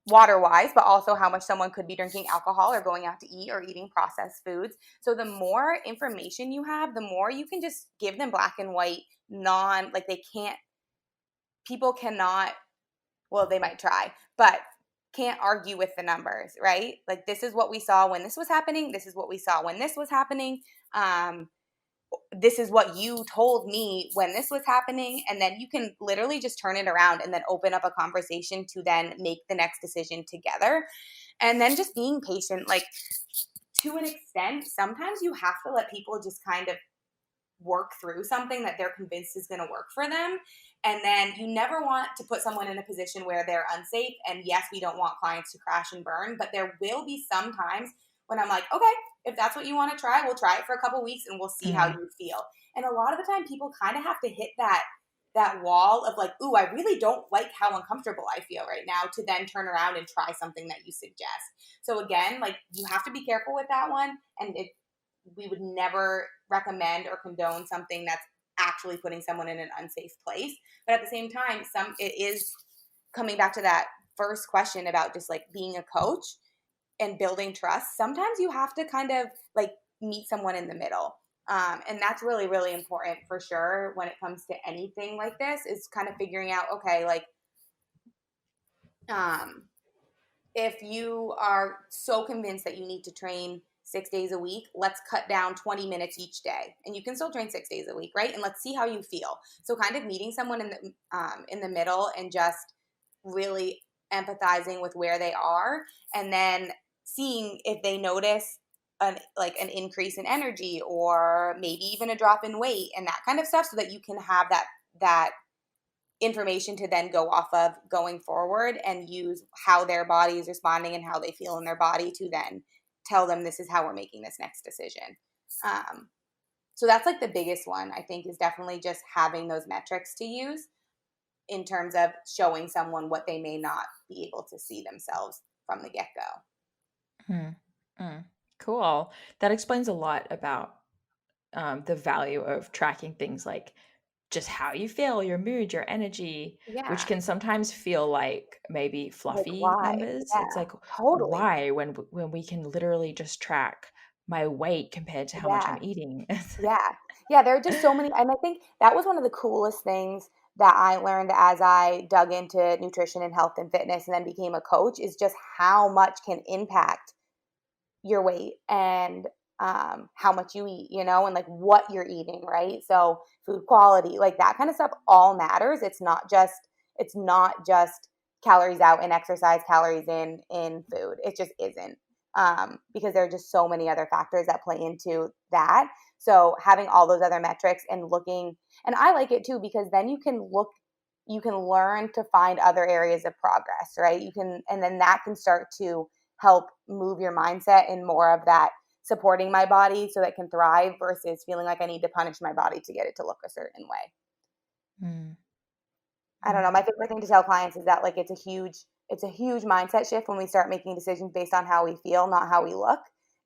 water-wise, but also how much someone could be drinking alcohol or going out to eat or eating processed foods. So the more information you have, the more you can just give them black and white, people cannot, well, they might try, but can't argue with the numbers, right? Like this is what we saw when this was happening. This is what we saw when this was happening. This is what you told me when this was happening. And then you can literally just turn it around and then open up a conversation to then make the next decision together. And then just being patient, like to an extent, sometimes you have to let people just kind of work through something that they're convinced is going to work for them. And then you never want to put someone in a position where they're unsafe. And yes, we don't want clients to crash and burn, but there will be some times when I'm like, okay, if that's what you want to try, we'll try it for a couple weeks and we'll see how you feel. And a lot of the time people kind of have to hit that wall of like, ooh, I really don't like how uncomfortable I feel right now, to then turn around and try something that you suggest. So again, like you have to be careful with that one. And we would never recommend or condone something that's actually putting someone in an unsafe place. But at the same time, it is coming back to that first question about just like being a coach and building trust. Sometimes you have to kind of like meet someone in the middle. And that's really, really important for sure when it comes to anything like this, is kind of figuring out, okay, like, if you are so convinced that you need to train 6 days a week, let's cut down 20 minutes each day. And you can still train 6 days a week, right? And let's see how you feel. So kind of meeting someone in the middle and just really empathizing with where they are, and then seeing if they notice an increase in energy or maybe even a drop in weight and that kind of stuff, so that you can have that information to then go off of going forward and use how their body is responding and how they feel in their body to then tell them this is how we're making this next decision. So that's like the biggest one, I think, is definitely just having those metrics to use in terms of showing someone what they may not be able to see themselves from the get-go. Cool. That explains a lot about the value of tracking things like just how you feel, your mood, your energy, which can sometimes feel like maybe fluffy why? numbers. Yeah, It's like, totally. why when we can literally just track my weight compared to how much I'm eating? Yeah, there are just so many. And I think that was one of the coolest things that I learned as I dug into nutrition and health and fitness and then became a coach, is just how much can impact your weight and how much you eat, you know, and like what you're eating, right? So food quality, like that kind of stuff all matters. It's not just calories out and exercise, calories in food. It just isn't, because there are just so many other factors that play into that. So having all those other metrics and looking, and I like it too, because then you can learn to find other areas of progress, right? And then that can start to help move your mindset in more of that supporting my body so that it can thrive versus feeling like I need to punish my body to get it to look a certain way. I don't know. My favorite thing to tell clients is that like it's a huge mindset shift when we start making decisions based on how we feel, not how we look.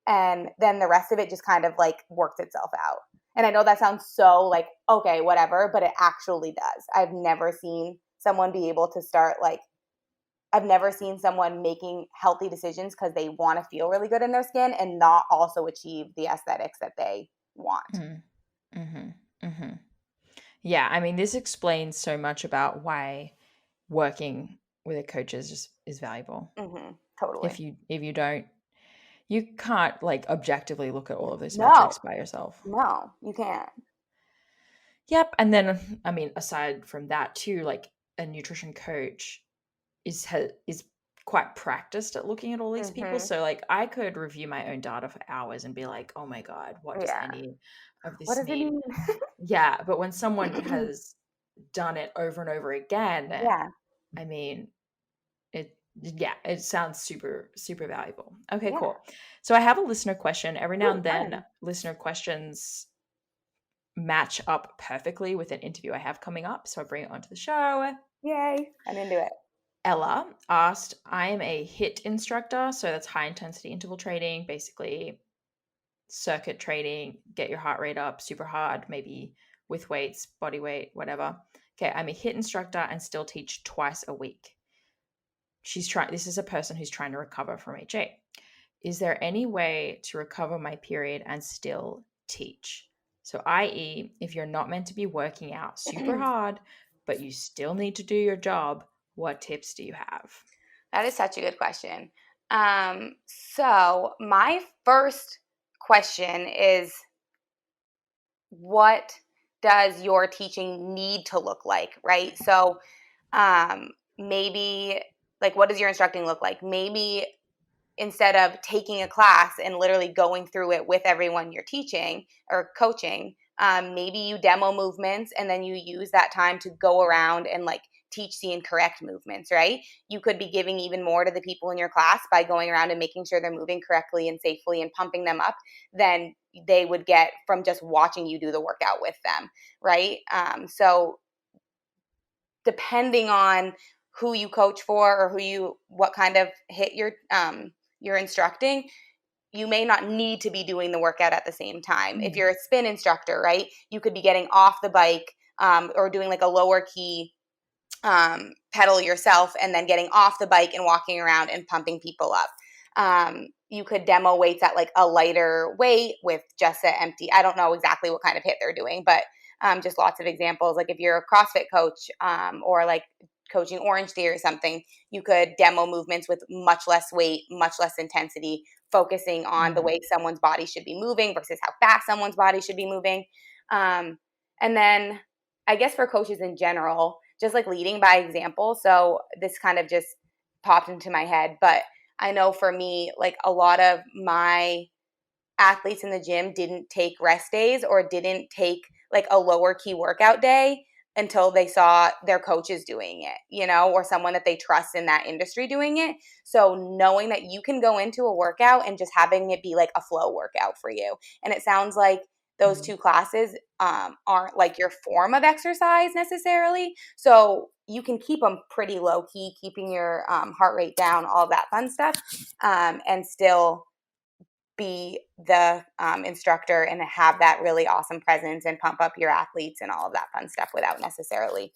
And then the rest of it just kind of like works itself out. And I know that sounds so like, okay, whatever, but it actually does. I've never seen someone be able to start like, I've never seen someone making healthy decisions because they want to feel really good in their skin and not also achieve the aesthetics that they want. Yeah, I mean, this explains so much about why working with a coach is valuable. Totally. If you don't, you can't like objectively look at all of those metrics by yourself. No, you can't. Yep. And then, I mean, aside from that too, like a nutrition coach is quite practiced at looking at all these people. So like I could review my own data for hours and be like, oh my God, what does any of this what does mean? It mean? Yeah. But when someone has done it over and over again, I mean, it sounds super, super valuable. Okay, cool. So I have a listener question. Every now and then listener questions match up perfectly with an interview I have coming up. So I bring it onto the show. Yay. I'm into it. Ella asked, I am a HIIT instructor. So that's high intensity interval training, basically circuit training, get your heart rate up super hard, maybe with weights, body weight, whatever. Okay, I'm a HIIT instructor and still teach twice a week. This is a person who's trying to recover from HA. Is there any way to recover my period and still teach? So i.e., if you're not meant to be working out super hard, but you still need to do your job, what tips do you have? That is such a good question. So my first question is, what does your teaching need to look like, right? So maybe like, what does your instructing look like? Maybe instead of taking a class and literally going through it with everyone you're teaching or coaching, maybe you demo movements and then you use that time to go around and like teach the incorrect movements, right? You could be giving even more to the people in your class by going around and making sure they're moving correctly and safely and pumping them up than they would get from just watching you do the workout with them, right? So depending on who you coach for or what kind of HIIT you're instructing, you may not need to be doing the workout at the same time. If you're a spin instructor, right, you could be getting off the bike or doing like a lower key pedal yourself and then getting off the bike and walking around and pumping people up. You could demo weights at like a lighter weight with just an empty, I don't know exactly what kind of HIIT they're doing, but just lots of examples. Like if you're a CrossFit coach or like coaching Orange Theory or something, you could demo movements with much less weight, much less intensity, focusing on the way someone's body should be moving versus how fast someone's body should be moving. And then I guess for coaches in general, just like leading by example. So this kind of just popped into my head, but I know for me, like a lot of my athletes in the gym didn't take rest days or didn't take like a lower key workout day until they saw their coaches doing it, you know, or someone that they trust in that industry doing it. So knowing that you can go into a workout and just having it be like a flow workout for you. And it sounds like those two classes aren't like your form of exercise necessarily. So you can keep them pretty low key, keeping your heart rate down, all that fun stuff, and still be the instructor and have that really awesome presence and pump up your athletes and all of that fun stuff without necessarily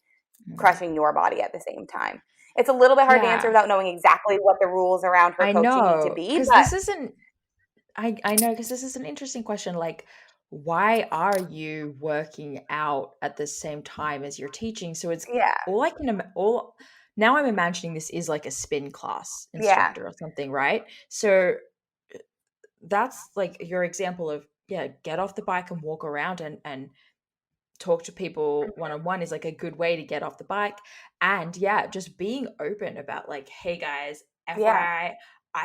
crushing your body at the same time. It's a little bit hard to answer without knowing exactly what the rules around her coaching need to be. Because this isn't, I know, because this is an interesting question. Like, why are you working out at the same time as you're teaching? So it's now I'm imagining this is like a spin class instructor or something, right? So that's like your example of, get off the bike and walk around and talk to people one-on-one is like a good way to get off the bike. And just being open about like, hey guys, FYI,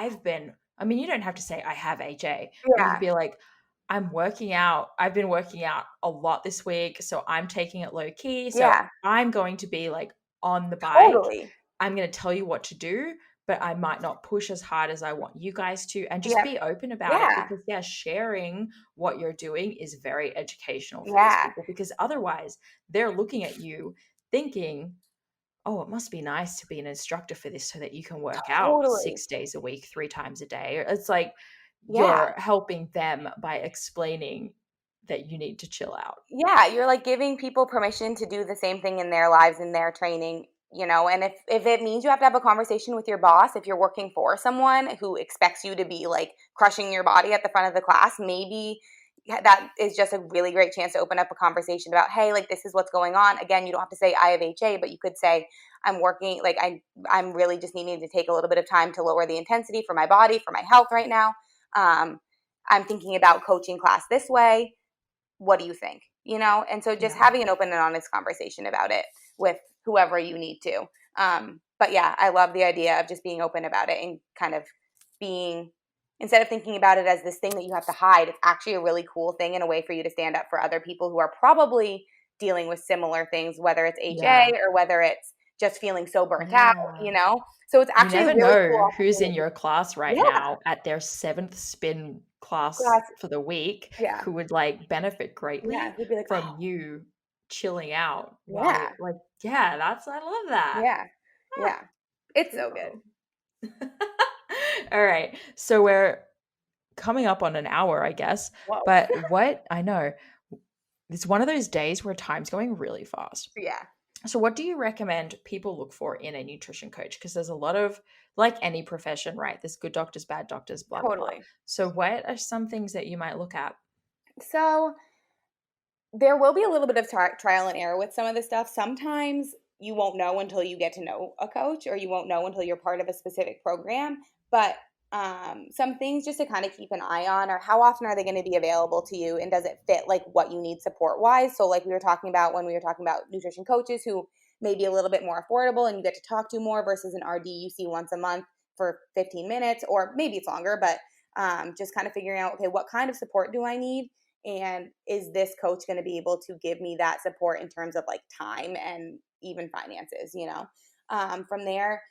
you don't have to say I have HA. But you could be like, I've been working out a lot this week, so I'm taking it low key. So I'm going to be like on the bike. Totally. I'm going to tell you what to do, but I might not push as hard as I want you guys to, and just be open about it, because sharing what you're doing is very educational for these people, because otherwise they're looking at you thinking, oh, it must be nice to be an instructor for this so that you can work out 6 days a week, 3 times a day. It's like you're helping them by explaining that you need to chill out. Yeah, you're like giving people permission to do the same thing in their lives, in their training, you know. And if it means you have to have a conversation with your boss, if you're working for someone who expects you to be like crushing your body at the front of the class, maybe that is just a really great chance to open up a conversation about, hey, like this is what's going on. Again, you don't have to say I have HA, but you could say I'm working, like I'm really just needing to take a little bit of time to lower the intensity for my body, for my health right now. I'm thinking about coaching class this way. What do you think? You know? And so just having an open and honest conversation about it with whoever you need to. But I love the idea of just being open about it and kind of being, instead of thinking about it as this thing that you have to hide, it's actually a really cool thing and a way for you to stand up for other people who are probably dealing with similar things, whether it's HA or whether it's just feeling so burnt out, you know? So it's actually you never really know cool who's in your class right now at their 7th spin class for the week who would like benefit greatly from you chilling out. I love that. It's so good. All right, so we're coming up on an hour, I guess. Whoa. But what I know, it's one of those days where time's going really fast. So what do you recommend people look for in a nutrition coach? Because there's a lot of, like any profession, right? There's good doctors, bad doctors, blah, blah, blah. So what are some things that you might look at? So there will be a little bit of trial and error with some of this stuff. Sometimes you won't know until you get to know a coach, or you won't know until you're part of a specific program. But some things just to kind of keep an eye on are how often are they going to be available to you, and does it fit like what you need support wise? So like we were talking about when we were talking about nutrition coaches who may be a little bit more affordable and you get to talk to more versus an RD you see once a month for 15 minutes, or maybe it's longer, but just kind of figuring out, okay, what kind of support do I need? And is this coach going to be able to give me that support in terms of like time and even finances, you know? From there,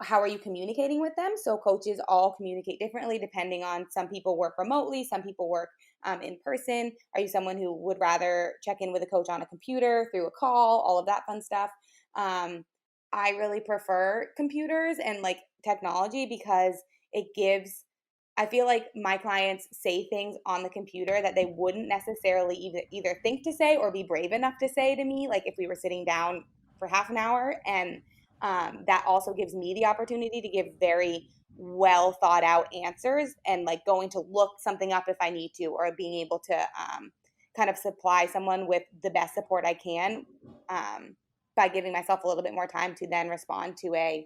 how are you communicating with them? So coaches all communicate differently depending on, some people work remotely, some people work in person. Are you someone who would rather check in with a coach on a computer, through a call, all of that fun stuff? I really prefer computers and like technology because I feel like my clients say things on the computer that they wouldn't necessarily either think to say or be brave enough to say to me, like if we were sitting down for half an hour. And that also gives me the opportunity to give very well thought out answers, and like going to look something up if I need to, or being able to kind of supply someone with the best support I can by giving myself a little bit more time to then respond to a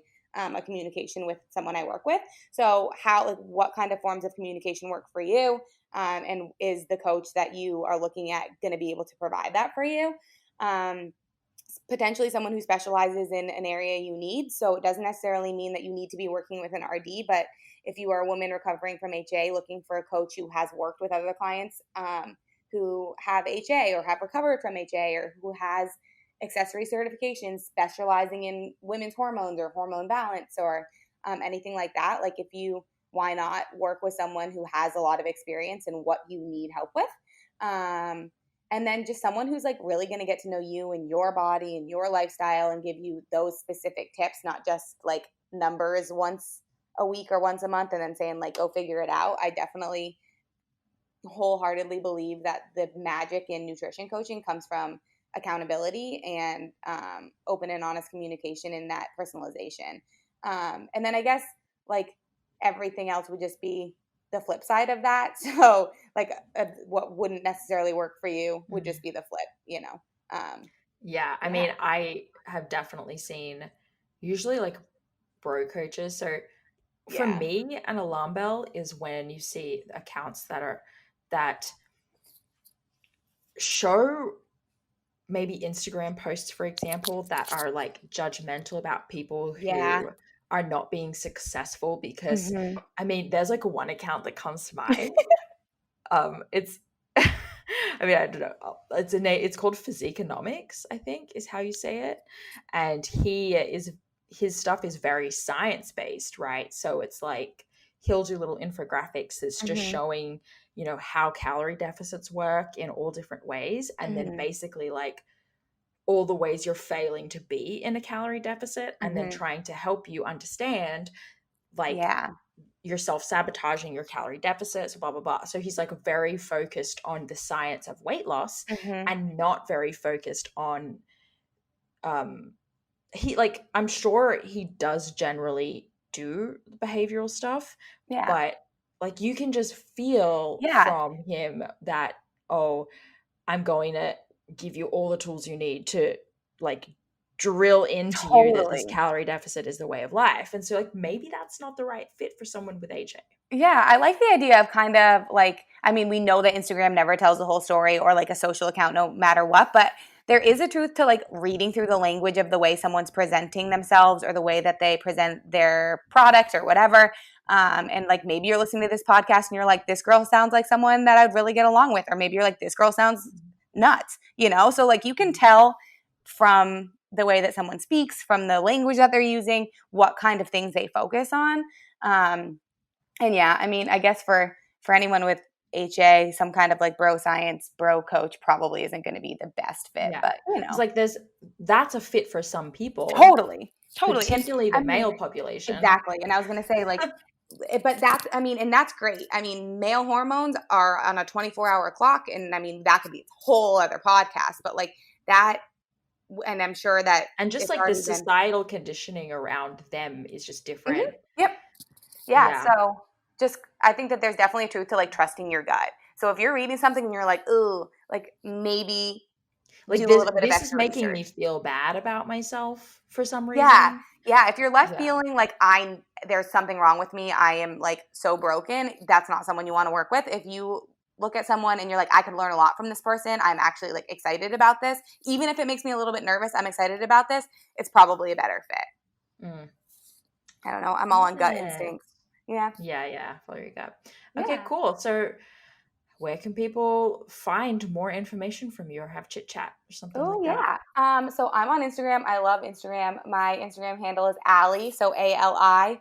communication with someone I work with. So what kind of forms of communication work for you? And is the coach that you are looking at going to be able to provide that for you? Potentially someone who specializes in an area you need. So it doesn't necessarily mean that you need to be working with an RD, but if you are a woman recovering from HA looking for a coach who has worked with other clients who have HA or have recovered from HA, or who has accessory certifications specializing in women's hormones or hormone balance or anything like that. Like why not work with someone who has a lot of experience in what you need help with? And then just someone who's like really going to get to know you and your body and your lifestyle and give you those specific tips, not just like numbers once a week or once a month and then saying like, go figure it out. I definitely wholeheartedly believe that the magic in nutrition coaching comes from accountability and open and honest communication in that personalization. And then I guess like everything else would just be the flip side of that. So like what wouldn't necessarily work for you would just be the flip, you know? I mean, I have definitely seen usually like bro coaches. So for me, an alarm bell is when you see accounts that show maybe Instagram posts, for example, that are like judgmental about people who are not being successful because I mean, there's like one account that comes to mind. It's I mean, I don't know. It's called Physiconomics, I think is how you say it. And his stuff is very science-based, right? So it's like he'll do little infographics that's just showing, you know, how calorie deficits work in all different ways. And then basically like all the ways you're failing to be in a calorie deficit and then trying to help you understand like you're self-sabotaging your calorie deficits, blah, blah, blah. So he's like very focused on the science of weight loss and not very focused on, I'm sure he does generally do behavioral stuff, but like you can just feel from him that, oh, I'm going to give you all the tools you need to like drill into you that this calorie deficit is the way of life. And so like maybe that's not the right fit for someone with HA. Yeah, I like the idea of kind of like, I mean, we know that Instagram never tells the whole story or like a social account no matter what, but there is a truth to like reading through the language of the way someone's presenting themselves or the way that they present their products or whatever. And like maybe you're listening to this podcast and you're like, this girl sounds like someone that I'd really get along with. Or maybe you're like, this girl sounds nuts, you know? So like you can tell from the way that someone speaks, from the language that they're using, what kind of things they focus on. And yeah, I mean, I guess for anyone with HA, some kind of like bro science, bro coach probably isn't going to be the best fit, but you know, it's like that's a fit for some people. Totally. Particularly the male population. Exactly. And I was going to say like, but that's, I mean, and that's great. I mean, male hormones are on a 24-hour clock. And I mean, that could be a whole other podcast, but like that, and I'm sure that. And just like the societal conditioning around them is just different. Yep. Yeah. So just, I think that there's definitely a truth to like trusting your gut. So if you're reading something and you're like, ooh, like maybe like do a little bit of this is making research. Me feel bad about myself for some reason. Yeah. If you're left feeling like there's something wrong with me, I am like so broken, that's not someone you want to work with. If you look at someone and you're like, I could learn a lot from this person, I'm actually like excited about this, even if it makes me a little bit nervous, I'm excited about this, it's probably a better fit. I don't know. I'm all on gut instincts. Yeah. Follow your gut. Okay, cool. So where can people find more information from you or have chit chat or something like that? So I'm on Instagram. I love Instagram. My Instagram handle is Ali, so ALI_C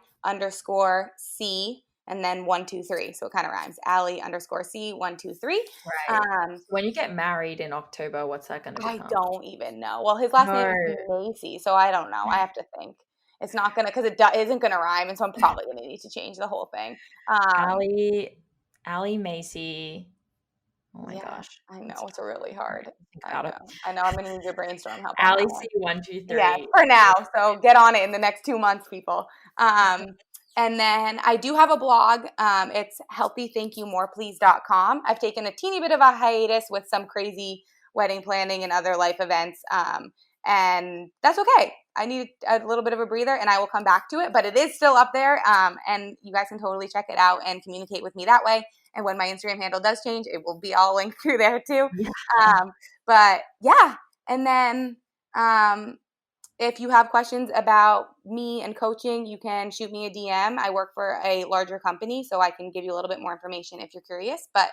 and then 123. So it kind of rhymes. Ali_C 123. Right. When you get married in October, what's that going to become? I don't even know. Well, his last name is Macy, so I don't know. I have to think. It's not going to, because it isn't going to rhyme, and so I'm probably going to need to change the whole thing. Ali Macy. Oh my gosh. I know. It's really hard. I know. I'm going to need your brainstorm help. Ali C123. Yeah, for now. So get on it in the next 2 months, people. And then I do have a blog. It's healthythankyouMorePlease.com. I've taken a teeny bit of a hiatus with some crazy wedding planning and other life events. And that's okay. I need a little bit of a breather and I will come back to it, but it is still up there. And you guys can totally check it out and communicate with me that way. And when my Instagram handle does change, it will be all linked through there too. But yeah. And then, if you have questions about me and coaching, you can shoot me a DM. I work for a larger company, so I can give you a little bit more information if you're curious. But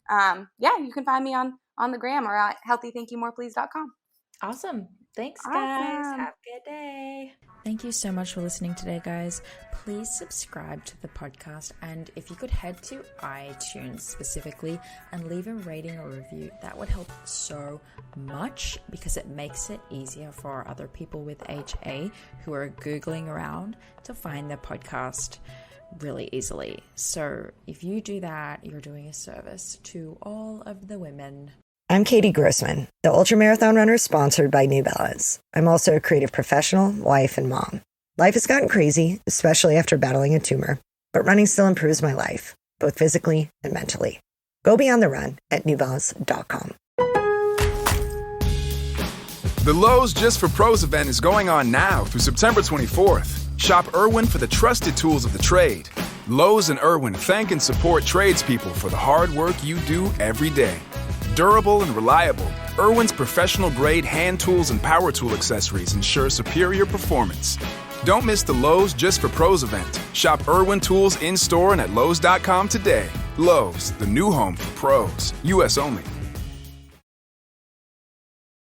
you can find me on the gram or at healthythankyouMorePlease.com. Awesome. Thanks, guys. Have a good day. Thank you so much for listening today, guys. Please subscribe to the podcast, and if you could head to iTunes specifically and leave a rating or review, that would help so much because it makes it easier for other people with HA who are Googling around to find the podcast really easily. So if you do that, you're doing a service to all of the women. I'm Katie Grossman, the ultramarathon runner sponsored by New Balance. I'm also a creative professional, wife, and mom. Life has gotten crazy, especially after battling a tumor, but running still improves my life, both physically and mentally. Go beyond the run at newbalance.com. The Lowe's Just for Pros event is going on now through September 24th. Shop Irwin for the trusted tools of the trade. Lowe's and Irwin thank and support tradespeople for the hard work you do every day. Durable and reliable, Irwin's professional-grade hand tools and power tool accessories ensure superior performance. Don't miss the Lowe's Just for Pros event. Shop Irwin tools in-store and at Lowe's.com today. Lowe's, the new home for pros. U.S. only.